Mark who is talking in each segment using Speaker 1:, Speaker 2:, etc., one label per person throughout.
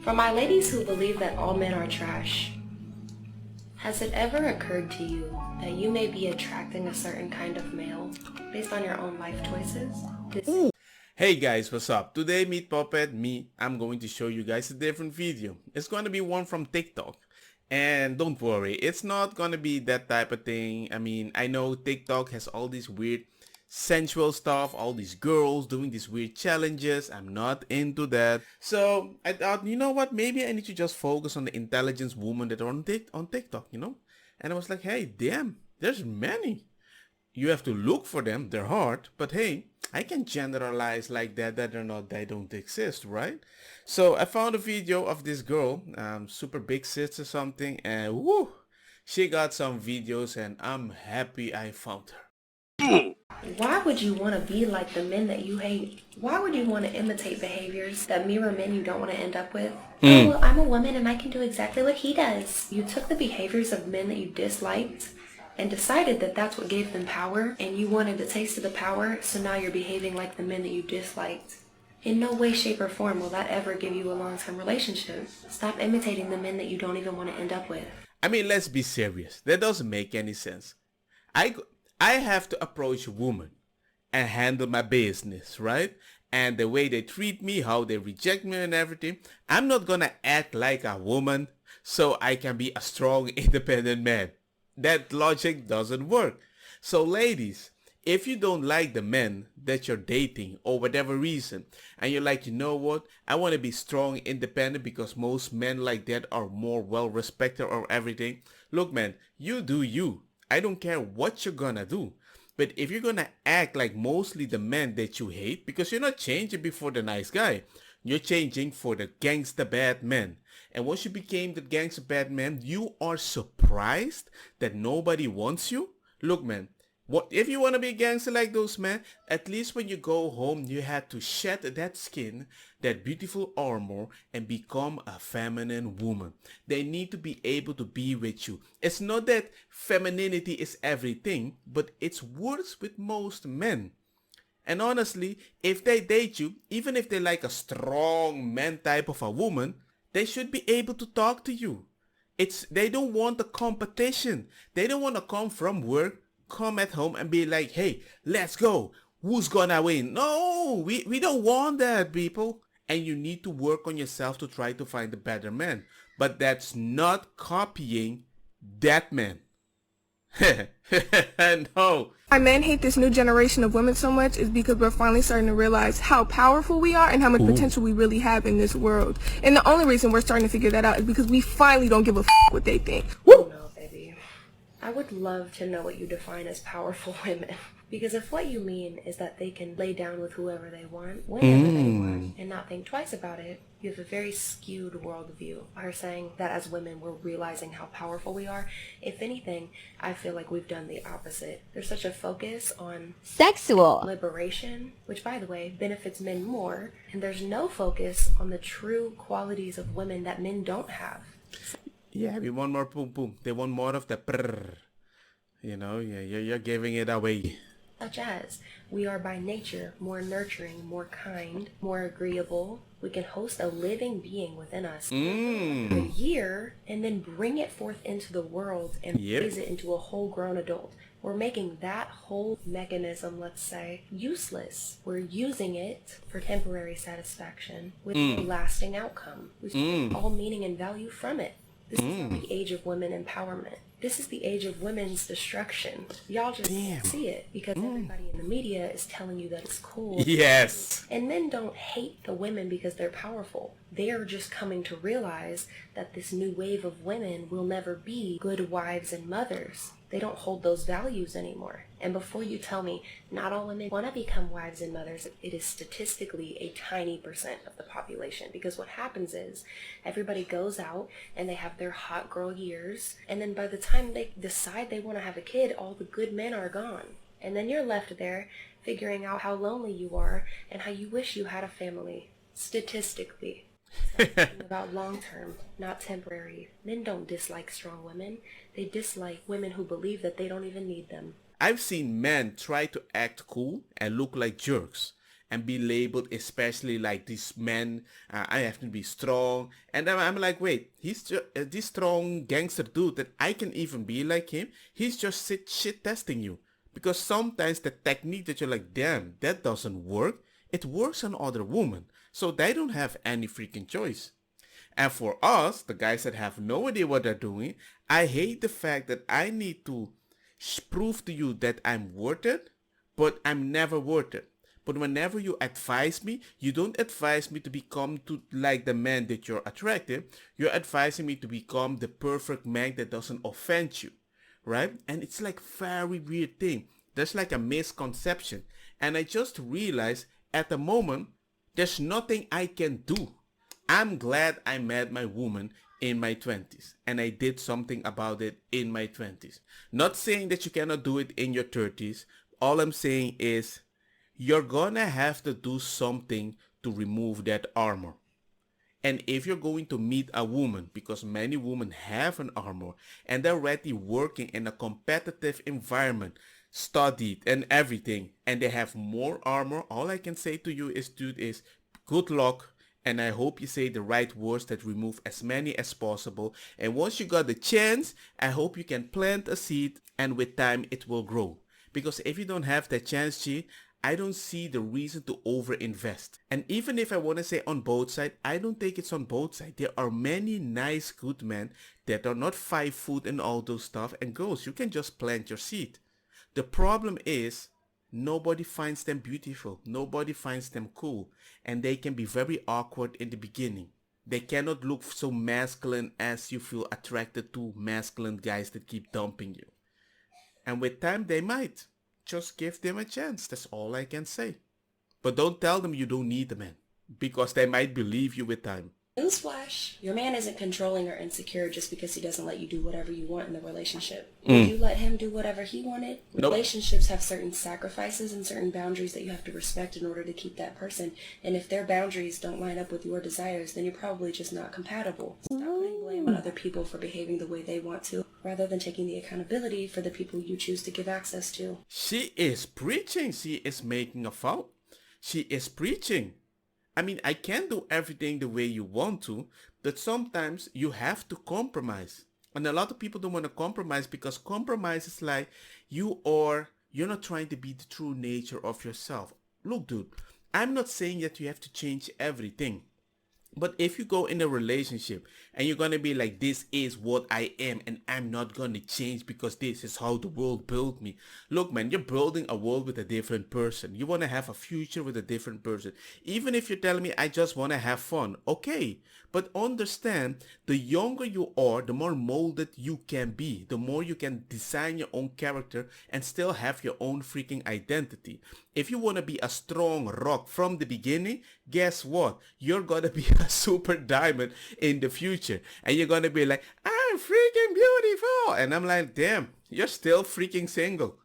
Speaker 1: For my ladies who believe that all men are trash, has it ever occurred to you that you may be attracting a certain kind of male based on your own life choices?
Speaker 2: Hey guys, what's up? Today, Meet Puppet, I'm going to show you guys a different video. It's going to be one from TikTok. And don't worry, it's not going to be that type of thing. I mean, I know TikTok has all these weird sensual stuff, all these girls doing these weird challenges. I'm not into that. So I thought, you know what, maybe I need to just focus on the intelligence women that are on TikTok, you know? And I was like, hey, damn, there's many. You have to look for them, they're hard, but hey, I can generalize like that they don't exist, right? So I found a video of this girl, super big sis or something, and woo, she got some videos and I'm happy I found her.
Speaker 1: Why would you want to be like the men that you hate? Why would you want to imitate behaviors that mirror men you don't want to end up with? Oh, well, I'm a woman and I can do exactly what he does. You took the behaviors of men that you disliked and decided that that's what gave them power, and you wanted a taste of the power, so now you're behaving like the men that you disliked. In no way, shape, or form will that ever give you a long-term relationship. Stop imitating the men that you don't even want to end up with.
Speaker 2: I mean, let's be serious. That doesn't make any sense. I have to approach a woman and handle my business, right? And the way they treat me, how they reject me and everything, I'm not gonna act like a woman so I can be a strong, independent man. That logic doesn't work. So ladies, if you don't like the men that you're dating or whatever reason, and you're like, you know what, I want to be strong, independent because most men like that are more well respected or everything. Look man, you do you. I don't care what you're gonna do. But if you're gonna act like mostly the men that you hate, because you're not changing before the nice guy, you're changing for the gangsta bad man. And once you became the gangsta bad man, you are surprised that nobody wants you? Look man, what if you want to be a gangster like those men, at least when you go home you had to shed that skin, that beautiful armor, and become a feminine woman. They need to be able to be with you. It's not that femininity is everything, but it's worse with most men. And honestly, if they date you, even if they like a strong man type of a woman, they should be able to talk to you. They don't want the competition. They don't want to come from work, come at home and be like, hey, let's go. Who's gonna win? No, we don't want that, people. And you need to work on yourself to try to find a better man. But that's not copying that man. No.
Speaker 3: Why men hate this new generation of women so much is because we're finally starting to realize how powerful we are and how much potential we really have in this world. And the only reason we're starting to figure that out is because we finally don't give a what they think.
Speaker 1: Oh no, baby. I would love to know what you define as powerful women. Because if what you mean is that they can lay down with whoever they want, whenever they want, and not think twice about it, you have a very skewed worldview. Are saying that as women we're realizing how powerful we are. If anything, I feel like we've done the opposite. There's such a focus on
Speaker 4: sexual
Speaker 1: liberation, which by the way benefits men more, and there's no focus on the true qualities of women that men don't have.
Speaker 2: Yeah, we want more boom boom. They want more of the prrr. You know, yeah, you're giving it away.
Speaker 1: Such as, we are by nature more nurturing, more kind, more agreeable. We can host a living being within us for a year and then bring it forth into the world and raise it into a whole grown adult. We're making that whole mechanism, let's say, useless. We're using it for temporary satisfaction with no lasting outcome. We take all meaning and value from it. This is not the age of women empowerment. This is the age of women's destruction. Y'all just can't see it because everybody in the media is telling you that it's cool.
Speaker 2: Yes.
Speaker 1: And men don't hate the women because they're powerful. They are just coming to realize that this new wave of women will never be good wives and mothers. They don't hold those values anymore. And before you tell me not all women want to become wives and mothers, it is statistically a tiny percent of the population. Because what happens is everybody goes out and they have their hot girl years, and then by the time they decide they want to have a kid, all the good men are gone. And then you're left there figuring out how lonely you are and how you wish you had a family. Statistically. Talking about long term, not temporary. Men don't dislike strong women. They dislike women who believe that they don't even need them.
Speaker 2: I've seen men try to act cool and look like jerks. and be labeled, especially like these men. I have to be strong, and then I'm like, wait, he's just this strong gangster dude that I can even be like him. He's just shit testing you, because sometimes the technique that you're like, damn, that doesn't work. It works on other women, so they don't have any freaking choice. And for us, the guys that have no idea what they're doing, I hate the fact that I need to prove to you that I'm worth it, but I'm never worth it. But whenever you advise me, you don't advise me to become to like the man that you're attractive. You're advising me to become the perfect man that doesn't offend you, right? And it's like very weird thing. There's like a misconception. And I just realized at the moment, there's nothing I can do. I'm glad I met my woman in my 20s, and I did something about it in my 20s. Not saying that you cannot do it in your 30s. All I'm saying is you're gonna have to do something to remove that armor. And if you're going to meet a woman, because many women have an armor and they're already working in a competitive environment, studied and everything, and they have more armor, all I can say to you is, dude, is good luck. And I hope you say the right words that remove as many as possible. And once you got the chance, I hope you can plant a seed, and with time it will grow. Because if you don't have that chance, G, I don't see the reason to overinvest. And even if I want to say on both sides, I don't think it's on both sides. There are many nice good men that are not 5 foot and all those stuff. And girls, you can just plant your seed. The problem is, nobody finds them beautiful. Nobody finds them cool. And they can be very awkward in the beginning. They cannot look so masculine as you feel attracted to masculine guys that keep dumping you. And with time, they might. Just give them a chance. That's all I can say. But don't tell them you don't need a man, because they might believe you with time.
Speaker 1: Newsflash, your man isn't controlling or insecure just because he doesn't let you do whatever you want in the relationship. Would you let him do whatever he wanted?
Speaker 2: Nope.
Speaker 1: Relationships have certain sacrifices and certain boundaries that you have to respect in order to keep that person. And if their boundaries don't line up with your desires, then you're probably just not compatible. Stop putting blame on other people for behaving the way they want to, rather than taking the accountability for the people you choose to give access to.
Speaker 2: She is preaching. She is making a vow. She is preaching. I mean, I can't do everything the way you want to, but sometimes you have to compromise. And a lot of people don't want to compromise, because compromise is like you're not trying to be the true nature of yourself. Look, dude, I'm not saying that you have to change everything. But if you go in a relationship and you're going to be like, this is what I am and I'm not going to change because this is how the world built me. Look, man, you're building a world with a different person. You want to have a future with a different person. Even if you're telling me I just want to have fun, okay. But understand, the younger you are, the more molded you can be. The more you can design your own character and still have your own freaking identity. If you want to be a strong rock from the beginning, guess what? You're going to be a super diamond in the future. And you're going to be like, I'm freaking beautiful. And I'm like, damn, you're still freaking single.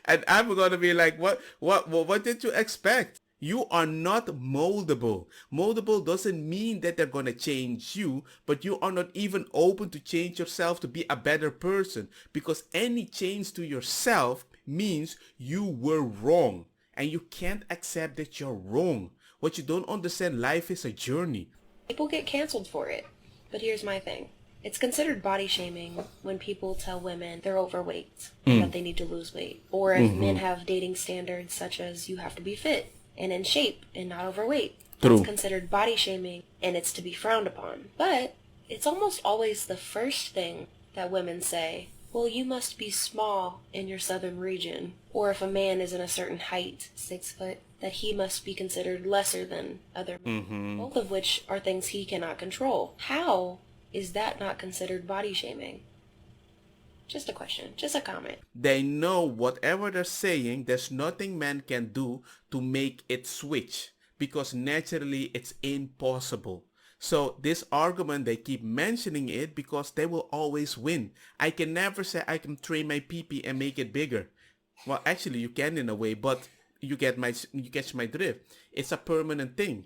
Speaker 2: And I'm going to be like, what did you expect? You are not moldable. Moldable doesn't mean that they're going to change you, but you are not even open to change yourself to be a better person, because any change to yourself means you were wrong, and you can't accept that you're wrong. What you don't understand, life is a journey.
Speaker 1: People get canceled for it. But here's my thing. It's considered body shaming when people tell women they're overweight, that they need to lose weight. Or if men have dating standards such as you have to be fit and in shape and not overweight.
Speaker 2: True.
Speaker 1: That's considered body shaming, and it's to be frowned upon. But it's almost always the first thing that women say. Well, you must be small in your southern region. Or if a man is in a certain height, 6 foot, that he must be considered lesser than other men. Both of which are things he cannot control. How is that not considered body shaming? Just a question, just a comment.
Speaker 2: They know whatever they're saying, there's nothing man can do to make it switch, because naturally it's impossible. So this argument, they keep mentioning it because they will always win. I can never say I can train my pee-pee and make it bigger. Well, actually you can in a way, but you catch my drift. It's a permanent thing.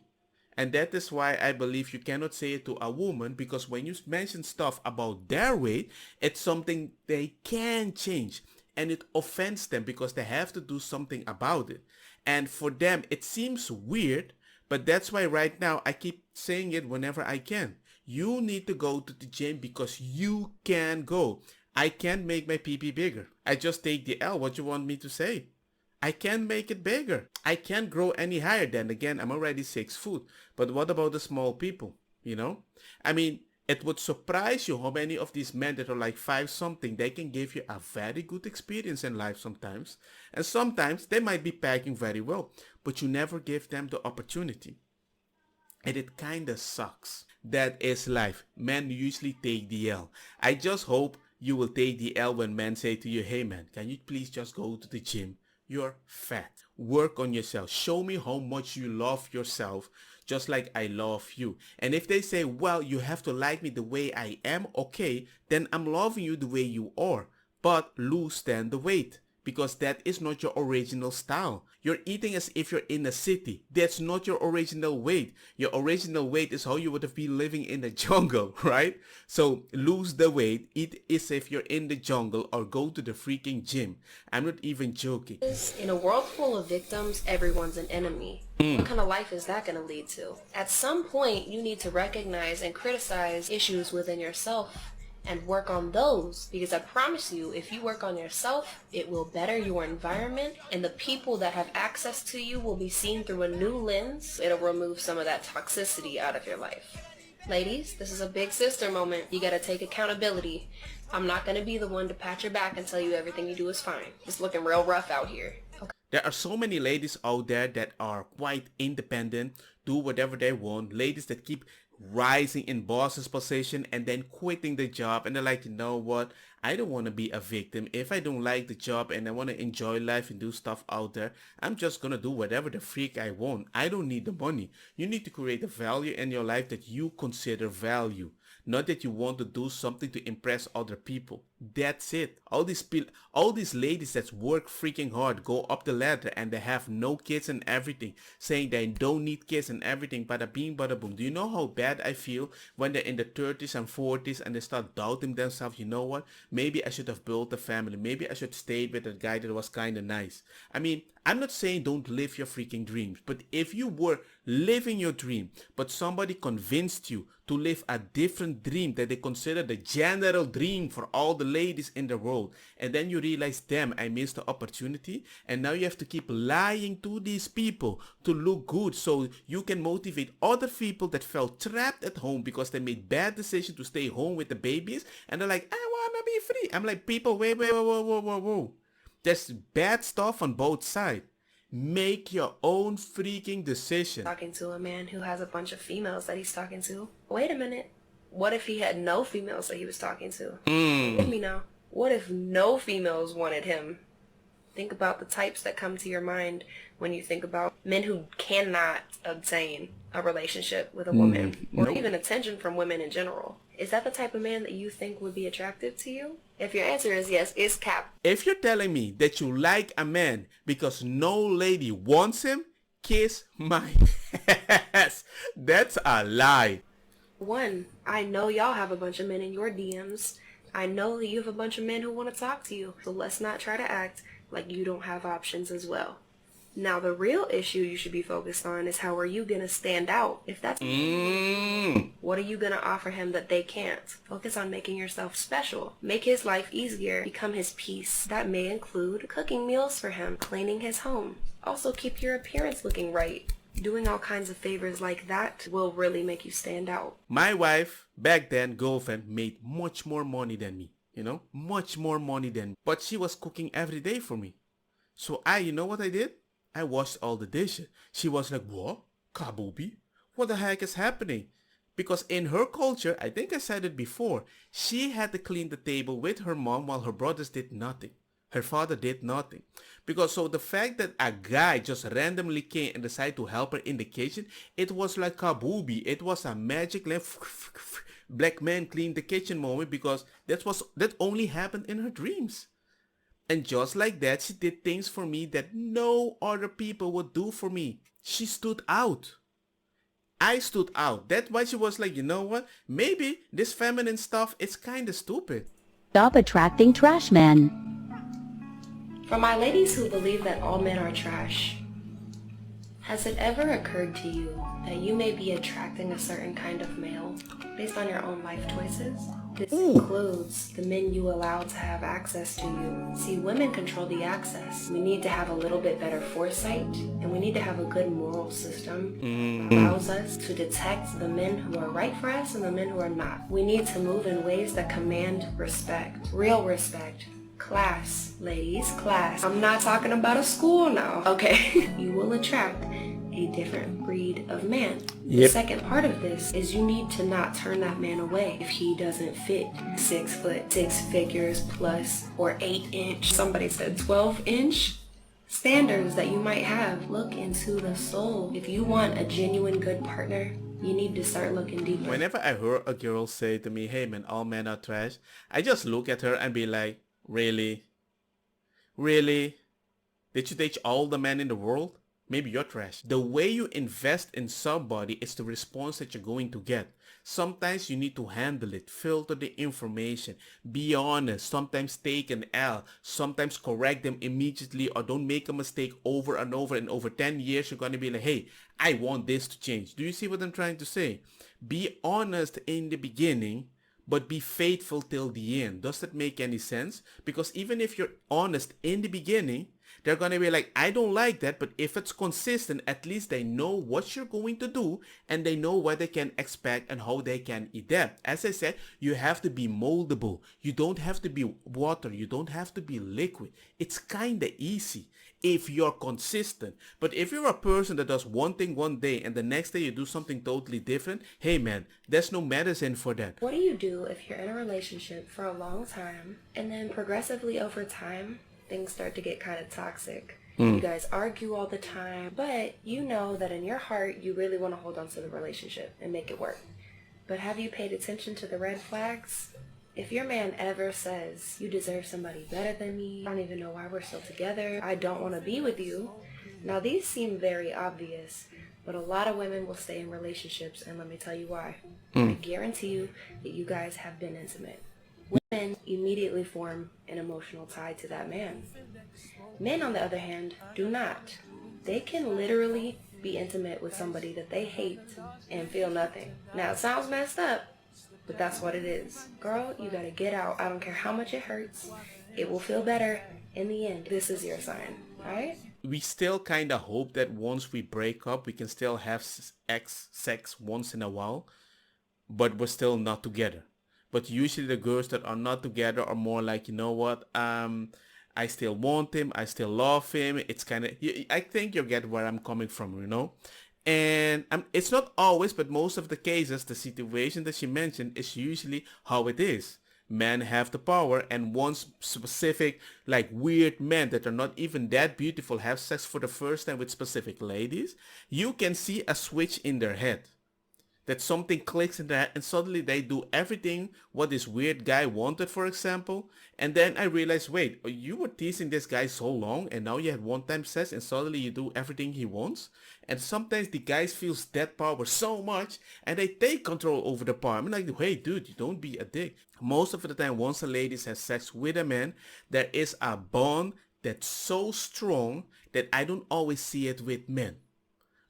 Speaker 2: And that is why I believe you cannot say it to a woman, because when you mention stuff about their weight, it's something they can change. And it offends them because they have to do something about it. And for them, it seems weird, but that's why right now I keep saying it whenever I can. You need to go to the gym because you can go. I can't make my pee bigger. I just take the L. What you want me to say? I can't make it bigger. I can't grow any higher. Then again, I'm already 6 foot. But what about the small people? You know? I mean, it would surprise you how many of these men that are like 5 something, they can give you a very good experience in life sometimes. And sometimes they might be packing very well, but you never give them the opportunity. And it kinda sucks. That is life. Men usually take the L. I just hope you will take the L when men say to you, hey man, can you please just go to the gym? You're fat. Work on yourself. Show me how much you love yourself, just like I love you. And if they say, well, you have to like me the way I am, okay, then I'm loving you the way you are. But lose then the weight, because that is not your original style. You're eating as if you're in a city. That's not your original weight. Your original weight is how you would have been living in the jungle, right? So lose the weight, eat as if you're in the jungle, or go to the freaking gym. I'm not even joking.
Speaker 1: In a world full of victims, everyone's an enemy. What kind of life is that going to lead to? At some point, you need to recognize and criticize issues within yourself and work on those, because I promise you, if you work on yourself, it will better your environment, and the people that have access to you will be seen through a new lens. It'll remove some of that toxicity out of your life. Ladies, this is a big sister moment. You gotta take accountability. I'm not gonna be the one to pat your back and tell you everything you do is fine. It's looking real rough out here. Okay.
Speaker 2: There are so many ladies out there that are quite independent, do whatever they want, ladies that keep rising in boss's position and then quitting the job, and they're like, you know what, I don't want to be a victim. If I don't like the job and I want to enjoy life and do stuff out there, I'm just gonna do whatever the freak I want. I don't need the money. You need to create a value in your life that you consider value, not that you want to do something to impress other people. That's it. All these ladies that work freaking hard, go up the ladder, and they have no kids and everything, saying they don't need kids and everything, bada bing bada boom. Do you know how bad I feel when they're in the 30s and 40s and they start doubting themselves? You know what, maybe I should have built a family, maybe I should stay with a guy that was kind of nice. I mean, I'm not saying don't live your freaking dreams, but if you were living your dream, but somebody convinced you to live a different dream that they consider the general dream for all the ladies in the world, and then you realize, damn, I missed the opportunity, and now you have to keep lying to these people to look good so you can motivate other people that felt trapped at home because they made bad decisions to stay home with the babies, and they're like, I wanna be free. I'm like, people, wait, whoa. There's bad stuff on both sides. Make your own freaking decision.
Speaker 1: Talking to a man who has a bunch of females that he's talking to. Wait a minute. What if he had no females that he was talking to? With me now. What if no females wanted him? Think about the types that come to your mind when you think about men who cannot obtain a relationship with a woman, or even attention from women in general. Is that the type of man that you think would be attractive to you? If your answer is yes, it's cap.
Speaker 2: If you're telling me that you like a man because no lady wants him, kiss my ass. That's a lie.
Speaker 1: One, I know y'all have a bunch of men in your DMs. I know that you have a bunch of men who want to talk to you. So let's not try to act like you don't have options as well. Now, the real issue you should be focused on is how are you going to stand out? If that's what are you going to offer him that they can't? Focus on making yourself special. Make his life easier. Become his peace. That may include cooking meals for him, cleaning his home. Also, keep your appearance looking right. Doing all kinds of favors like that will really make you stand out.
Speaker 2: My wife, back then, girlfriend, made much more money than me. You know, much more money than me. But she was cooking every day for me. So you know what I did? I washed all the dishes. She was like, what? Kabubi? What the heck is happening? Because in her culture, I think I said it before, she had to clean the table with her mom while her brothers did nothing. Her father did nothing. Because so the fact that a guy just randomly came and decided to help her in the kitchen, it was like kabubi. It was a magic black man clean the kitchen moment, because that only happened in her dreams. And just like that, she did things for me that no other people would do for me. She stood out. I stood out. That's why she was like, you know what? Maybe this feminine stuff is kind of stupid.
Speaker 4: Stop attracting trash men.
Speaker 1: For my ladies who believe that all men are trash, Has it ever occurred to you that you may be attracting a certain kind of male based on your own life choices? This includes the men you allow to have access to you. See, women control the access. We need to have a little bit better foresight, and we need to have a good moral system that allows us to detect the men who are right for us and the men who are not. We need to move in ways that command respect, real respect. Class, ladies, class. I'm not talking about a school now, okay? You will attract a different breed of man. The second part of this is you need to not turn that man away if he doesn't fit 6 foot, 6 figures plus, or 8-inch, somebody said 12-inch standards that you might have. Look into the soul. If you want a genuine good partner, you need to start looking deeper.
Speaker 2: Whenever I hear a girl say to me, hey man, all men are trash, I just look at her and be like, really? Really? Did you date all the men in the world? Maybe you're trash. The way you invest in somebody is the response that you're going to get. Sometimes you need to handle it, filter the information, be honest, sometimes take an L, sometimes correct them immediately, or don't make a mistake over and over, and over 10 years you're going to be like, hey, I want this to change. Do you see what I'm trying to say? Be honest in the beginning, but be faithful till the end. Does that make any sense? Because even if you're honest in the beginning, they're going to be like, I don't like that, but if it's consistent, at least they know what you're going to do and they know what they can expect and how they can adapt. As I said, you have to be moldable. You don't have to be water. You don't have to be liquid. It's kind of easy if you're consistent. But if you're a person that does one thing one day and the next day you do something totally different, hey man, there's no medicine for that.
Speaker 1: What do you do if you're in a relationship for a long time and then progressively over time, things start to get kind of toxic? You guys argue all the time, but you know that in your heart, you really want to hold on to the relationship and make it work. But have you paid attention to the red flags? If your man ever says, you deserve somebody better than me, I don't even know why we're still together, I don't want to be with you. Now these seem very obvious, but a lot of women will stay in relationships, and let me tell you why. I guarantee you that you guys have been intimate. Women immediately form an emotional tie to that man. Men, on the other hand, do not. They can literally be intimate with somebody that they hate and feel nothing. Now, it sounds messed up, but that's what it is. Girl, you gotta get out. I don't care how much it hurts. It will feel better in the end. This is your sign, alright?
Speaker 2: We still kind of hope that once we break up, we can still have sex once in a while, but we're still not together. But usually the girls that are not together are more like, you know what, I still want him, I still love him. It's kind of, I think you get where I'm coming from, you know. And it's not always, but most of the cases, the situation that she mentioned is usually how it is. Men have the power, and once specific, like weird men that are not even that beautiful have sex for the first time with specific ladies, you can see a switch in their head. That something clicks in that and suddenly they do everything what this weird guy wanted, for example. And then I realized, wait, you were teasing this guy so long and now you had one-time sex and suddenly you do everything he wants. And sometimes the guys feels that power so much and they take control over the power. I'm like, hey dude, you don't be a dick. Most of the time, once a lady has sex with a man, there is a bond that's so strong that I don't always see it with men.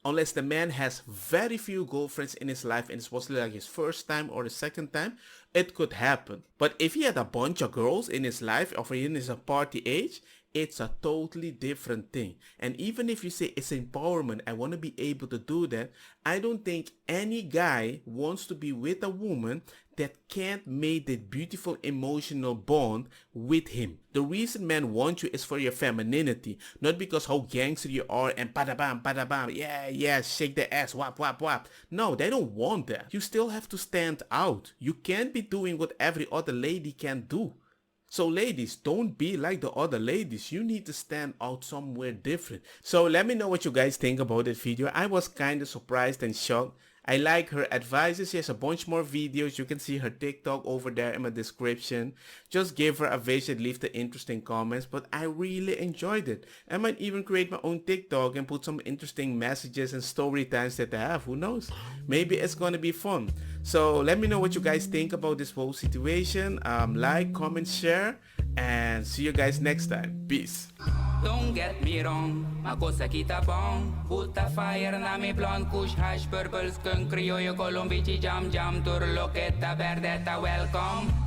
Speaker 2: Unless the man has very few girlfriends in his life and it's mostly like his first time or the second time, it could happen. But if he had a bunch of girls in his life or in his party age, it's a totally different thing. And even if you say it's empowerment, I want to be able to do that, I don't think any guy wants to be with a woman that can't make that beautiful emotional bond with him. The reason men want you is for your femininity, not because how gangster you are and bada bam, yeah, shake the ass, wap. No, they don't want that. You still have to stand out. You can't be doing what every other lady can do. So ladies, don't be like the other ladies. You need to stand out somewhere different. So let me know what you guys think about this video. I was kind of surprised and shocked. I like her advices. She has a bunch more videos. You can see her TikTok over there in my description. Just give her a visit, leave the interesting comments. But I really enjoyed it. I might even create my own TikTok and put some interesting messages and story times that I have. Who knows? Maybe it's gonna be fun. So let me know what you guys think about this whole situation. Like, comment, share, and see you guys next time. Peace.
Speaker 4: Don't get me wrong, ma cosa kita bong. Put a fire na mi blonde kush hash purple skunk criollo colombici jam jam turloqueta verdeta welcome.